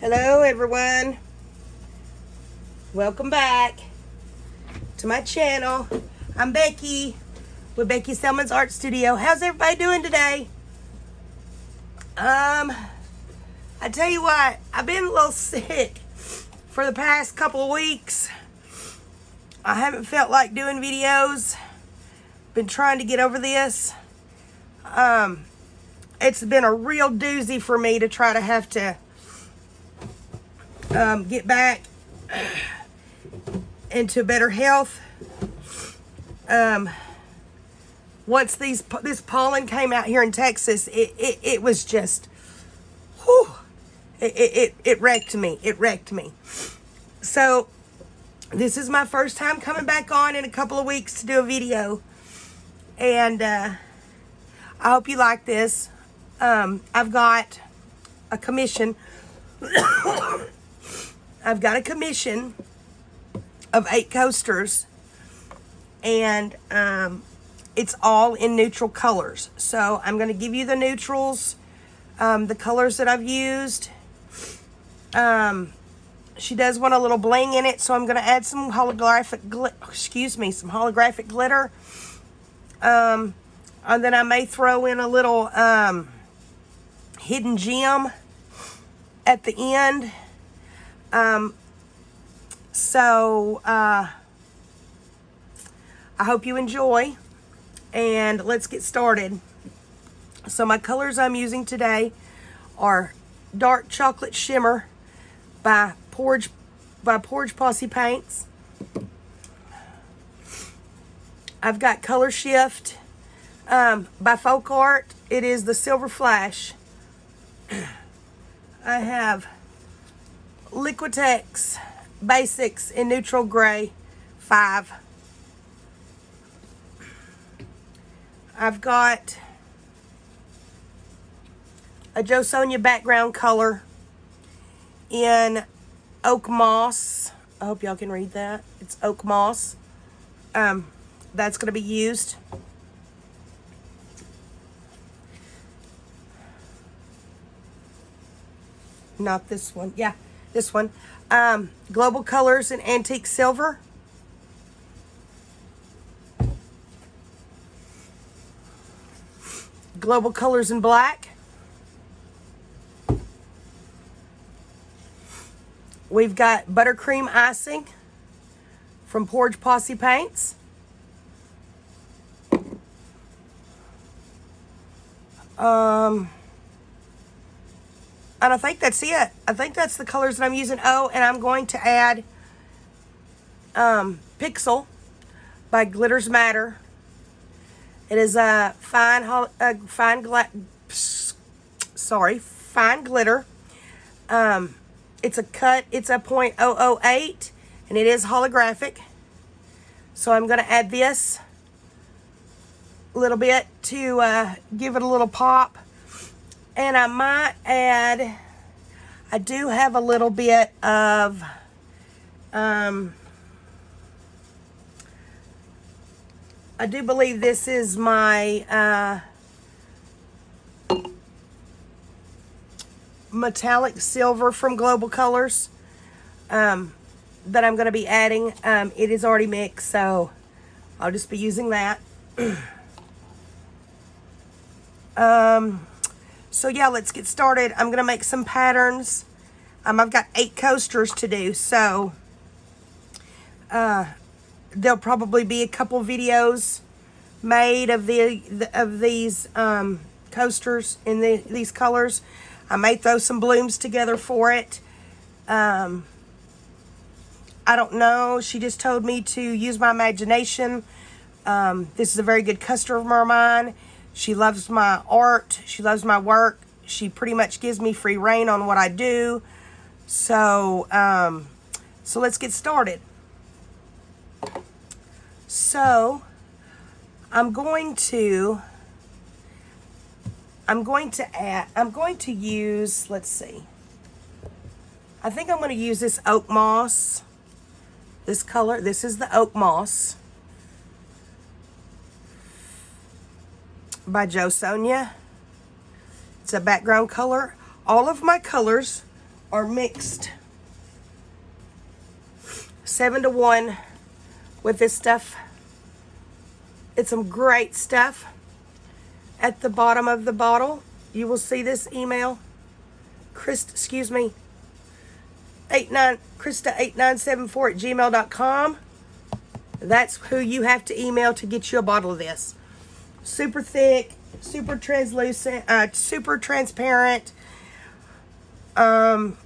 Hello everyone, welcome back to my channel. I'm Becky with Becky Selman's Art Studio. How's everybody doing today? I tell you what, I've been a little sick for the past couple of weeks. I haven't felt like doing videos. Been trying to get over this. It's been a real doozy for me to try to have to get back into better health. Once this pollen came out here in Texas, it was just, whew, it wrecked me. It wrecked me. So this is my first time coming back on in a couple of weeks to do a video, and I hope you like this. I've got a commission. I've got a commission of 8 coasters, and it's all in neutral colors. So I'm going to give you the neutrals, the colors that I've used. She does want a little bling in it, so I'm going to add some holographic glitter. And then I may throw in a little hidden gem at the end. I hope you enjoy, and let's get started. So my colors I'm using today are Dark Chocolate Shimmer by Posse Paints. I've got Color Shift by FolkArt. It is the Silver Flash. I have Liquitex Basics in Neutral Gray 5. I've got a Jo Sonja background color in Oak Moss. I hope y'all can read that. It's Oak Moss. That's going to be used. Not this one. Yeah, this one. Global Colors in Antique Silver. Global Colors in Black. We've got Buttercream Icing from Posse Paints. And I think that's it. I think that's the colors that I'm using. Oh, and I'm going to add Pixel by Glitters Matter. It is a fine glitter. It's a cut. It's a .008, and it is holographic. So I'm going to add this a little bit to give it a little pop. And I might add, I do have a little bit of, I do believe this is my metallic silver from Global Colors that I'm going to be adding. It is already mixed, so I'll just be using that. So yeah, let's get started. I'm going to make some patterns. I've got 8 coasters to do, so there'll probably be a couple videos made of these coasters in these colors. I may throw some blooms together for it. I don't know. She just told me to use my imagination. This is a very good customer of mine. She loves my art. She loves my work. She pretty much gives me free reign on what I do. So, so let's get started. So, I'm going to use, let's see. I think I'm going to use this Oak Moss. This color. This is the Oak Moss by Jo Sonja. It's a background color. All of my colors are mixed 7-to-1 with this stuff. It's some great stuff. At the bottom of the bottle, you will see this email. Krista 8974@gmail.com. That's who you have to email to get you a bottle of this. Super thick, super translucent, super transparent. I'm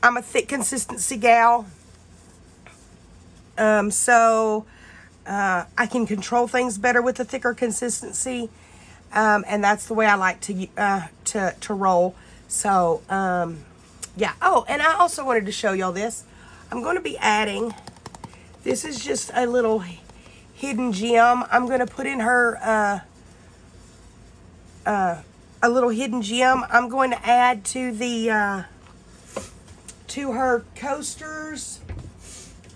a thick consistency gal. So I can control things better with a thicker consistency. And that's the way I like to roll. So, yeah. Oh, and I also wanted to show y'all this. I'm going to be adding, this is just a little hidden gem. I'm going to put in her, a little hidden gem. I'm going to add to the, to her coasters.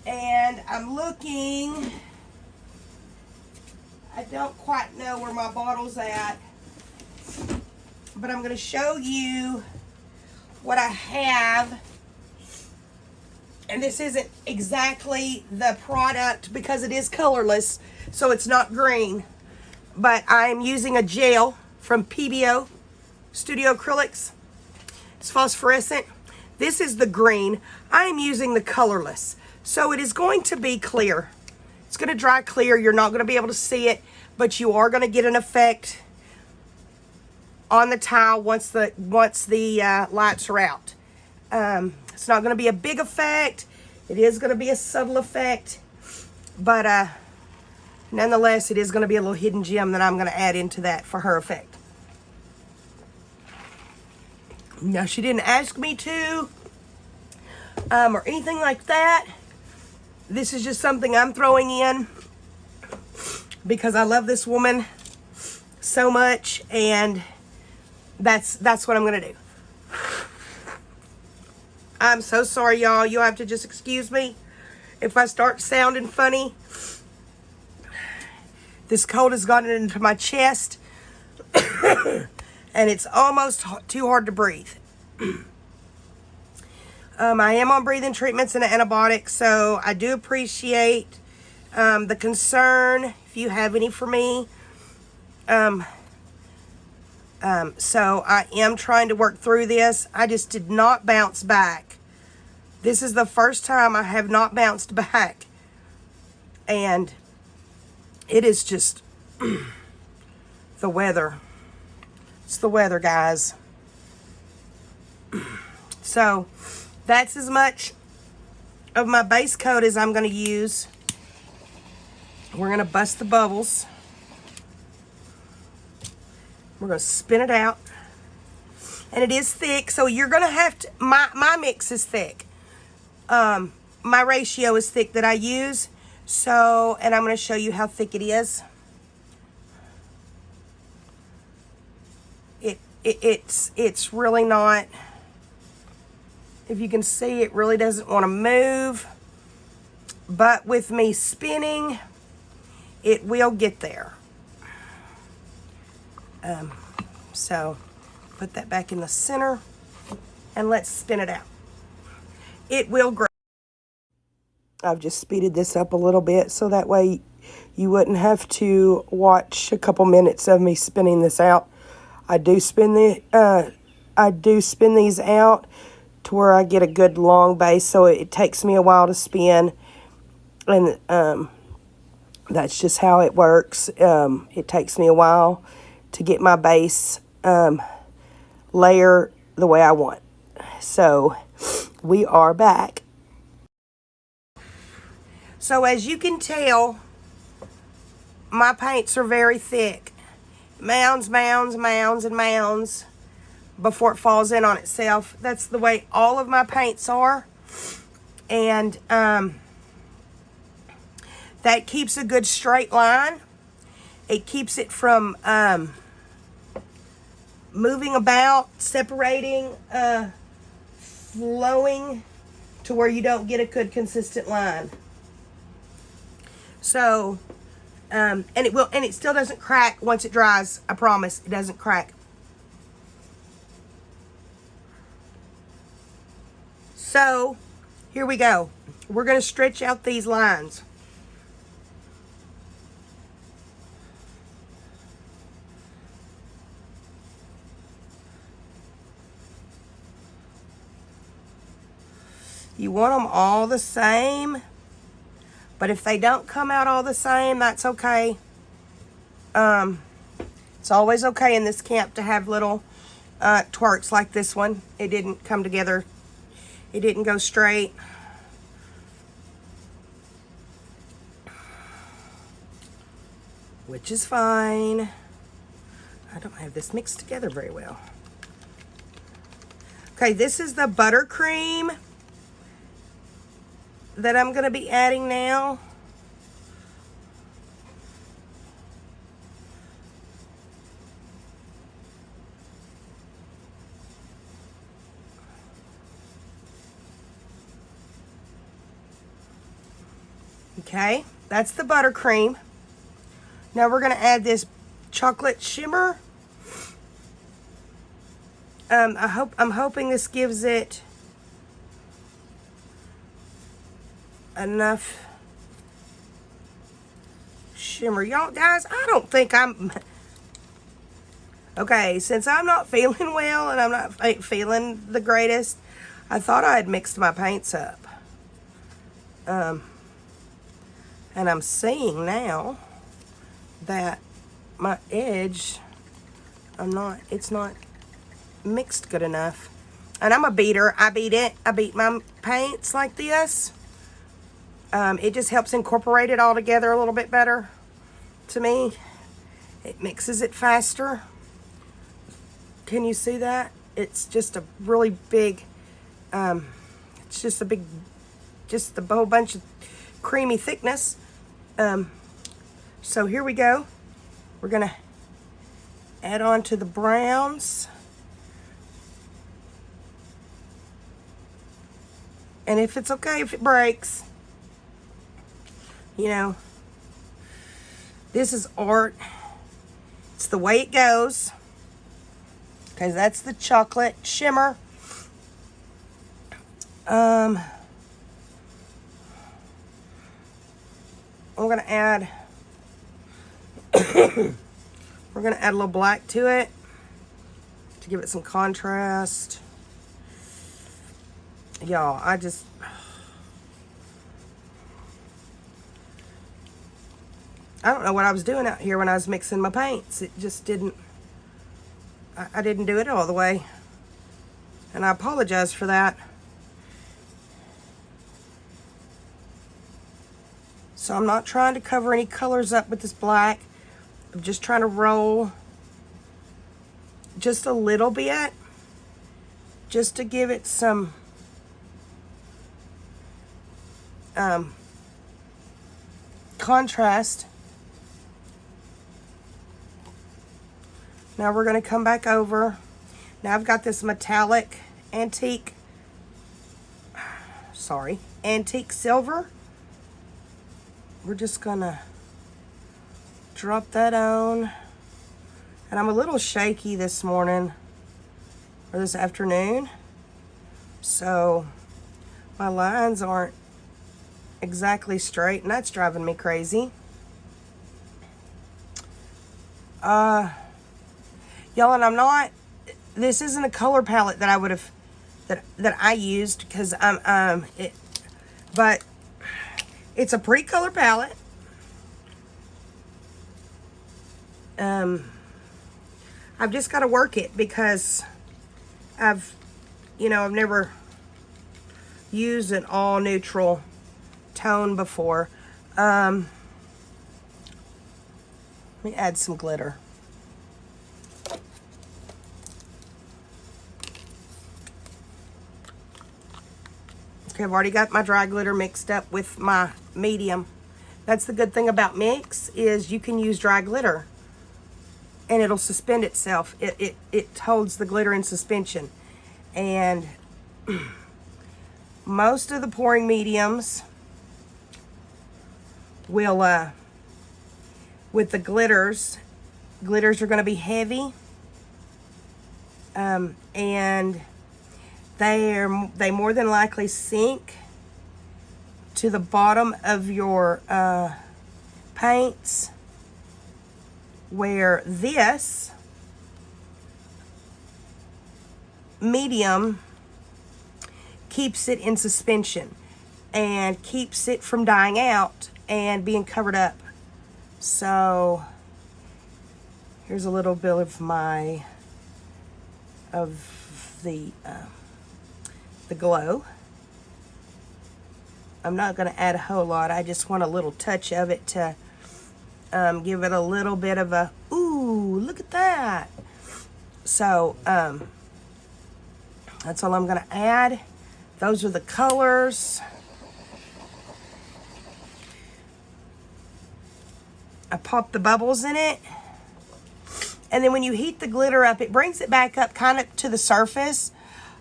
And I'm looking, I don't quite know where my bottle's at, but I'm going to show you what I have. And this isn't exactly the product because it is colorless, so it's not green. But I'm using a gel from Pebeo Studio Acrylics. It's phosphorescent. This is the green. I am using the colorless. So it is going to be clear. It's going to dry clear. You're not going to be able to see it, but you are going to get an effect on the tile once the lights are out. It's not going to be a big effect. It is going to be a subtle effect, but nonetheless, it is going to be a little hidden gem that I'm going to add into that for her effect. Now, she didn't ask me to, or anything like that. This is just something I'm throwing in because I love this woman so much, and that's what I'm going to do. I'm so sorry, y'all. You'll have to just excuse me if I start sounding funny. This cold has gotten into my chest, and it's almost too hard to breathe. I am on breathing treatments and an antibiotic, so I do appreciate the concern, if you have any for me. So I am trying to work through this. I just did not bounce back. This is the first time I have not bounced back. And it is just the weather. It's the weather, guys. So that's as much of my base coat as I'm going to use. We're going to bust the bubbles. We're going to spin it out. And it is thick, so you're going to have to, my mix is thick. My ratio is thick that I use. So, and I'm going to show you how thick it is. It's really not, if you can see, it really doesn't want to move. But with me spinning, it will get there. So put that back in the center and let's spin it out. It will grow. I've just speeded this up a little bit so that way you wouldn't have to watch a couple minutes of me spinning this out. I do spin these out to where I get a good long base, so it takes me a while to spin, and that's just how it works. It takes me a while to get my base layer the way I want. So we are back. So as you can tell, my paints are very thick. Mounds, mounds, mounds, and mounds before it falls in on itself. That's the way all of my paints are. And that keeps a good straight line. It keeps it from moving about, separating, flowing to where you don't get a good consistent line. So, and it still doesn't crack once it dries. I promise, it doesn't crack. So here we go. We're going to stretch out these lines. You want them all the same, but if they don't come out all the same, that's okay. It's always okay in this camp to have little twerks like this one. It didn't come together. It didn't go straight. Which is fine. I don't have this mixed together very well. Okay, this is the buttercream that I'm going to be adding now. Okay, that's the buttercream. Now we're going to add this chocolate shimmer. I'm hoping this gives it enough shimmer. Y'all guys, I don't think I'm okay, since I'm not feeling well and I'm not feeling the greatest, I thought I had mixed my paints up. And I'm seeing now that my edge, it's not mixed good enough. And I'm a beater. I beat it. I beat my paints like this. It just helps incorporate it all together a little bit better to me. It mixes it faster. Can you see that? It's just a really big, it's just a big, just a whole bunch of creamy thickness. So here we go. We're going to add on to the browns. And if it's okay if it breaks, you know, this is art. It's the way it goes. Okay, that's the chocolate shimmer. I'm going to add we're going to add a little black to it to give it some contrast. Y'all, I don't know what I was doing out here when I was mixing my paints. It just didn't, I didn't do it all the way. And I apologize for that. So I'm not trying to cover any colors up with this black. I'm just trying to roll just a little bit, just to give it some contrast. Now we're going to come back over. Now I've got this metallic antique silver. We're just gonna drop that on. And I'm a little shaky this morning, or this afternoon, so my lines aren't exactly straight, and that's driving me crazy. Y'all, and I'm not, this isn't a color palette that I would have, that I used, because but it's a pretty color palette. I've just got to work it because I've never used an all neutral tone before. Let me add some glitter. Okay, I've already got my dry glitter mixed up with my medium. That's the good thing about mix, is you can use dry glitter and it'll suspend itself. It holds the glitter in suspension. And most of the pouring mediums will, with the glitters are going to be heavy. And they more than likely sink to the bottom of your paints, where this medium keeps it in suspension and keeps it from dying out and being covered up. So here's a little bit of the glow. I'm not going to add a whole lot. I just want a little touch of it to give it a little bit of a, ooh, look at that. So that's all I'm going to add. Those are the colors. I popped the bubbles in it. And then when you heat the glitter up, it brings it back up kind of to the surface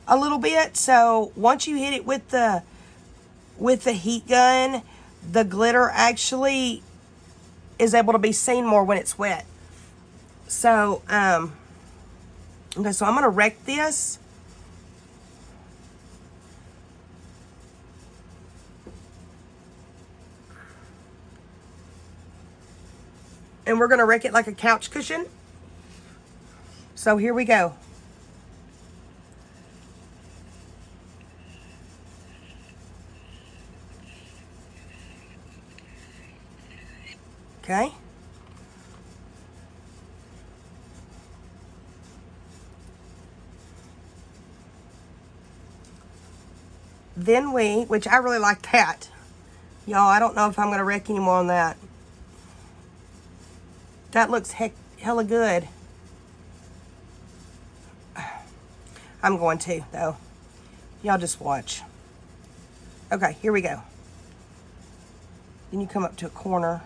a little bit. So once you hit it with the heat gun, the glitter actually is able to be seen more when it's wet. So, okay, so I'm going to wreck this. And we're going to wreck it like a couch cushion. So here we go. Okay. Then which I really like that. Y'all, I don't know if I'm going to wreck any more on that. That looks hella good. I'm going to, though. Y'all just watch. Okay, here we go. Then you come up to a corner.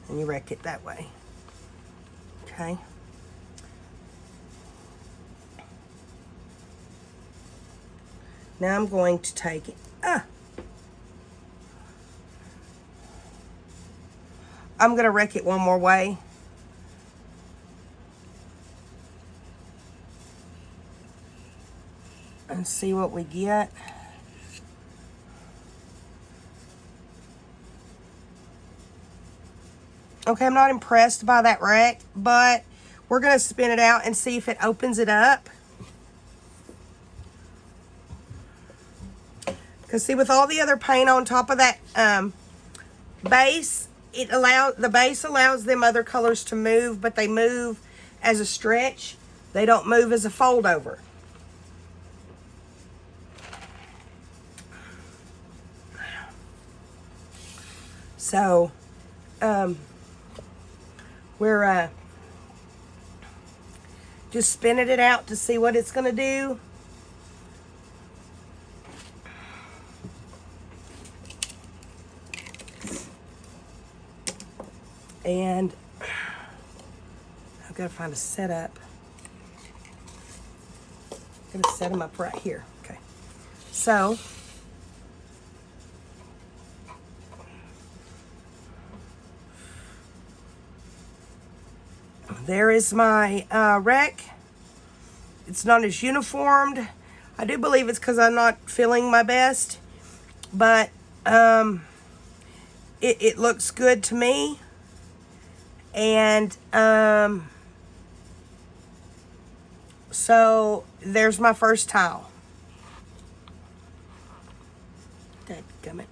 And you wreck it that way. Okay. Now I'm going to take it. I'm going to wreck it one more way. And see what we get. Okay, I'm not impressed by that wreck, but we're going to spin it out and see if it opens it up. Because see, with all the other paint on top of that base, the base allows them other colors to move, but they move as a stretch. They don't move as a fold over. So, we're just spinning it out to see what it's going to do. And I've got to find a setup. I'm going to set them up right here. Okay. So, there is my wreck. It's not as uniformed. I do believe it's because I'm not feeling my best. But it looks good to me. And so there's my first tile. Dadgummit.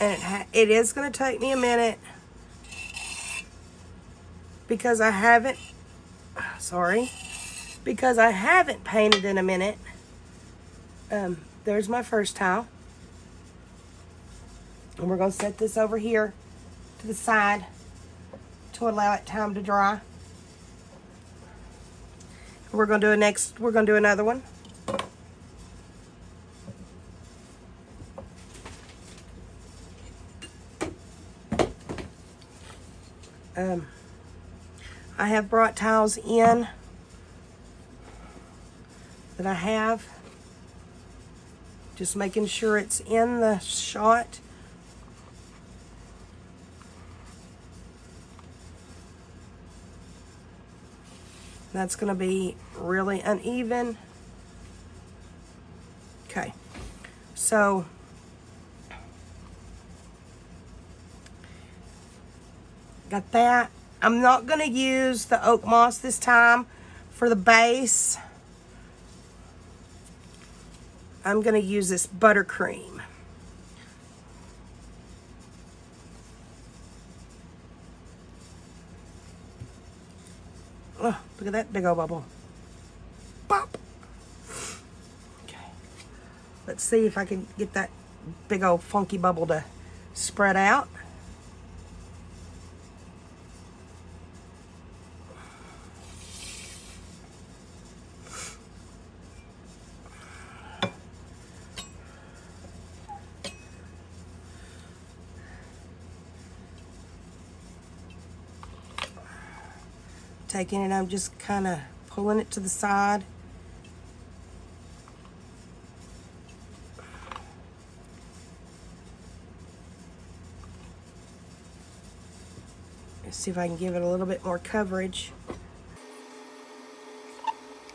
And it is going to take me a minute because I haven't, because I haven't painted in a minute. There's my first tile. And we're going to set this over here to the side to allow it time to dry. We're going to do another one. I have brought tiles in that I have. Just making sure it's in the shot. That's going to be really uneven. Okay, so got that. I'm not going to use the oak moss this time for the base. I'm going to use this buttercream. Oh, look at that big old bubble. Pop. Okay. Let's see if I can get that big old funky bubble to spread out. Taking it, I'm just kind of pulling it to the side. Let's see if I can give it a little bit more coverage.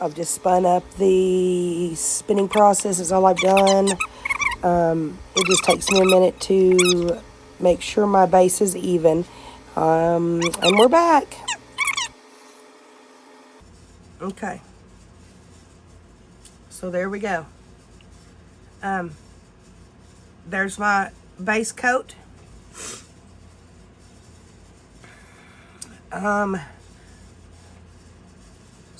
I've just spun up. The spinning process is all I've done. It just takes me a minute to make sure my base is even. And we're back. Okay, so there we go. There's my base coat. So I'm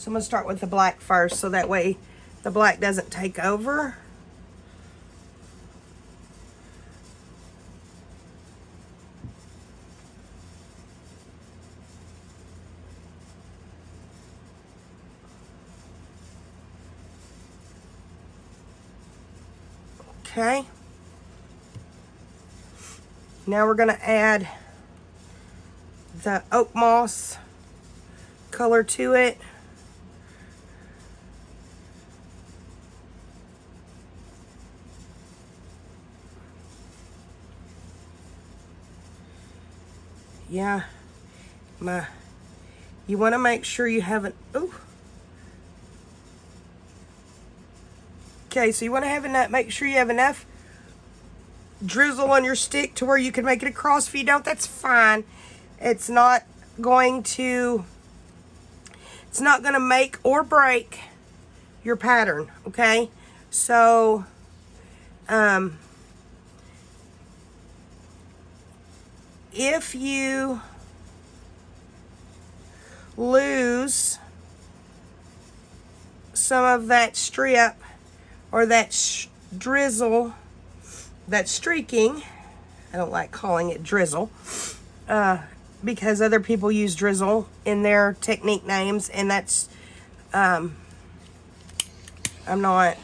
gonna start with the black first, so that way the black doesn't take over. Okay. Now we're going to add the oak moss color to it. Yeah. You want to make sure you have an, ooh. Okay, so you want to have enough, make sure you have enough drizzle on your stick to where you can make it across. If you don't, that's fine. It's not going to make or break your pattern, okay? So, if you lose some of that strip or that drizzle, that streaking, I don't like calling it drizzle, because other people use drizzle in their technique names, and that's, I'm not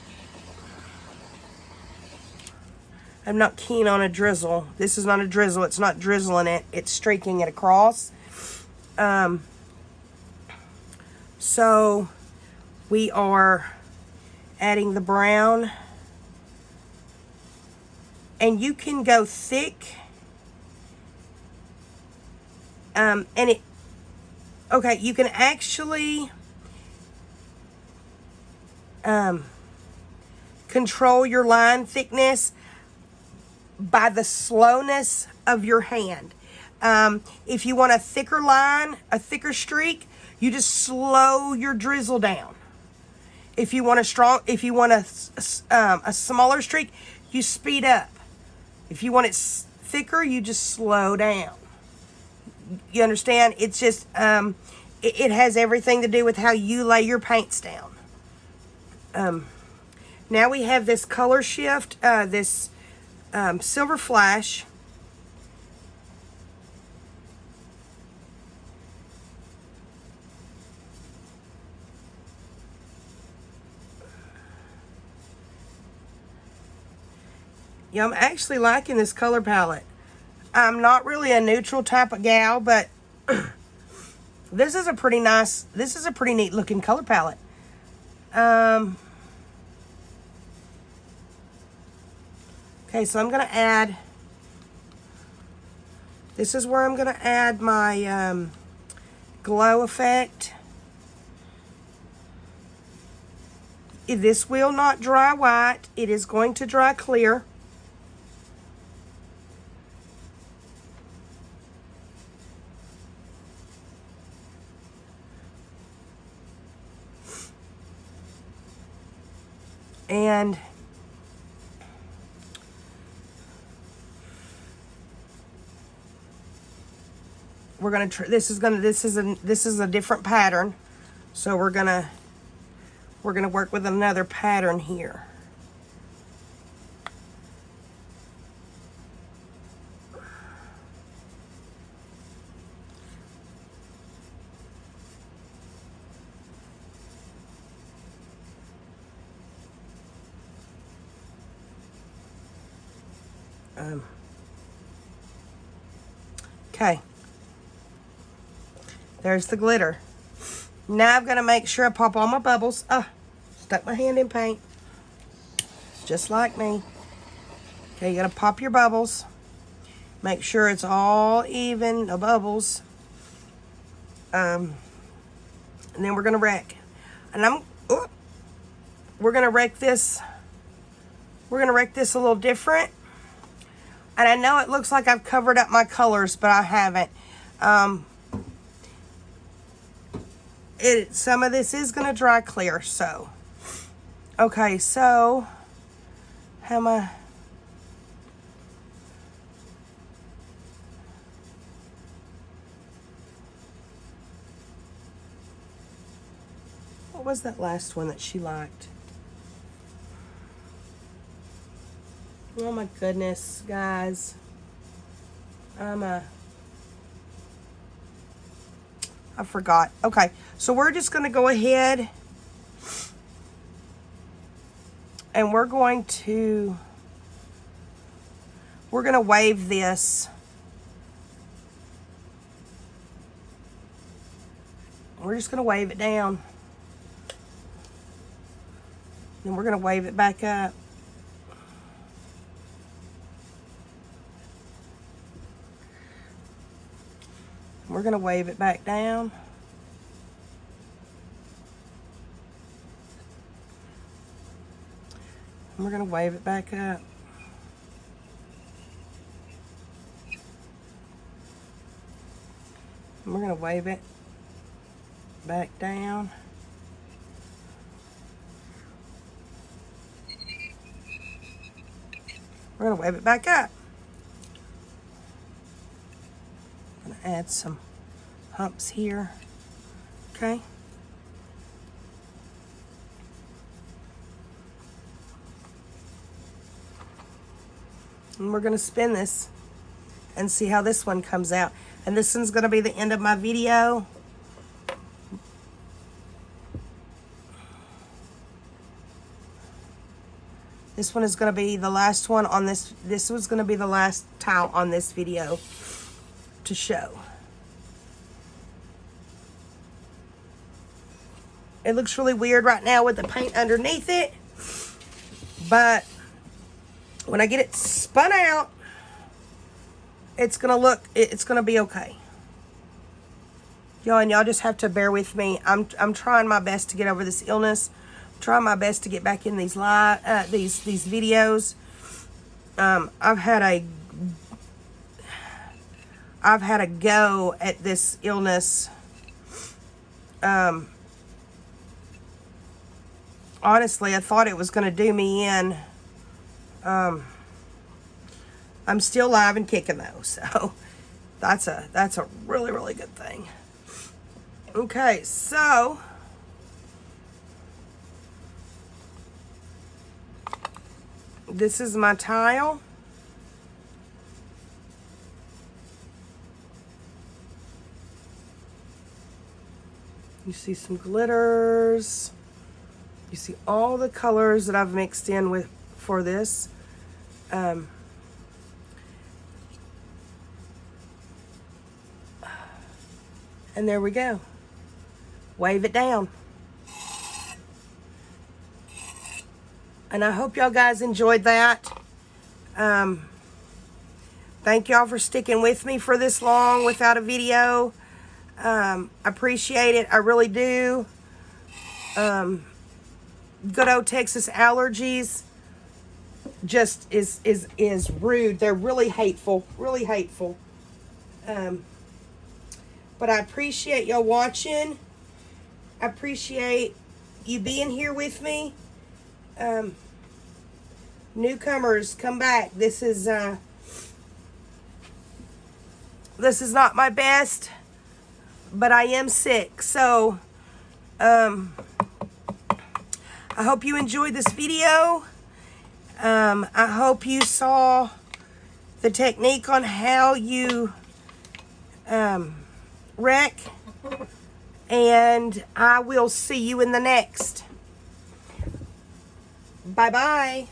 keen on a drizzle. This is not a drizzle. It's not drizzling it. It's streaking it across. So we are adding the brown, and you can go thick, okay, you can actually control your line thickness by the slowness of your hand. If you want a thicker line, a thicker streak, you just slow your drizzle down. If you want a smaller streak, you speed up. If you want it thicker, you just slow down. You understand? It's just, it has everything to do with how you lay your paints down. Now we have this color shift, this silver flash. Yeah, I'm actually liking this color palette. I'm not really a neutral type of gal, but This is a pretty neat looking color palette. Okay, so I'm gonna add, this is where I'm gonna add my glow effect. This will not dry white. It is going to dry clear. And we're gonna this is a different pattern, so we're gonna work with another pattern here. Okay. There's the glitter. Now I'm gonna make sure I pop all my bubbles. Stuck my hand in paint. It's just like me. Okay, you gotta pop your bubbles. Make sure it's all even, no bubbles. And then we're gonna wreck. And we're gonna wreck this. We're gonna wreck this a little different. And I know it looks like I've covered up my colors, but I haven't. Some of this is gonna dry clear, so. Okay, so, how am I? What was that last one that she liked? Oh my goodness, guys. I forgot. Okay, so we're just gonna go ahead and we're gonna wave this. We're just gonna wave it down. Then we're gonna wave it back up. We're gonna wave it back down. And we're gonna wave it back up. And we're gonna wave it back down. We're gonna wave it back up. Gonna add some humps here. Okay. And we're gonna spin this and see how this one comes out. And this one's gonna be the end of my video. This one is gonna be the last one on this. This was gonna be the last tile on this video to show. It looks really weird right now with the paint underneath it, but when I get it spun out, it's gonna be okay. Y'all just have to bear with me. I'm trying my best to get over this illness. I'm trying my best to get back in these these videos. I've had a go at this illness. Honestly, I thought it was going to do me in. I'm still live and kicking though, so that's a really, really good thing. Okay, so this is my tile. You see some glitters. You see all the colors that I've mixed in with for this. And there we go. Wave it down. And I hope y'all guys enjoyed that. Thank y'all for sticking with me for this long without a video. Appreciate it. I really do. Good old Texas allergies just is rude. They're really hateful. Really hateful. But I appreciate y'all watching. I appreciate you being here with me. Newcomers, come back. This is not my best, but I am sick. So, I hope you enjoyed this video. I hope you saw the technique on how you wreck. And I will see you in the next. Bye-bye.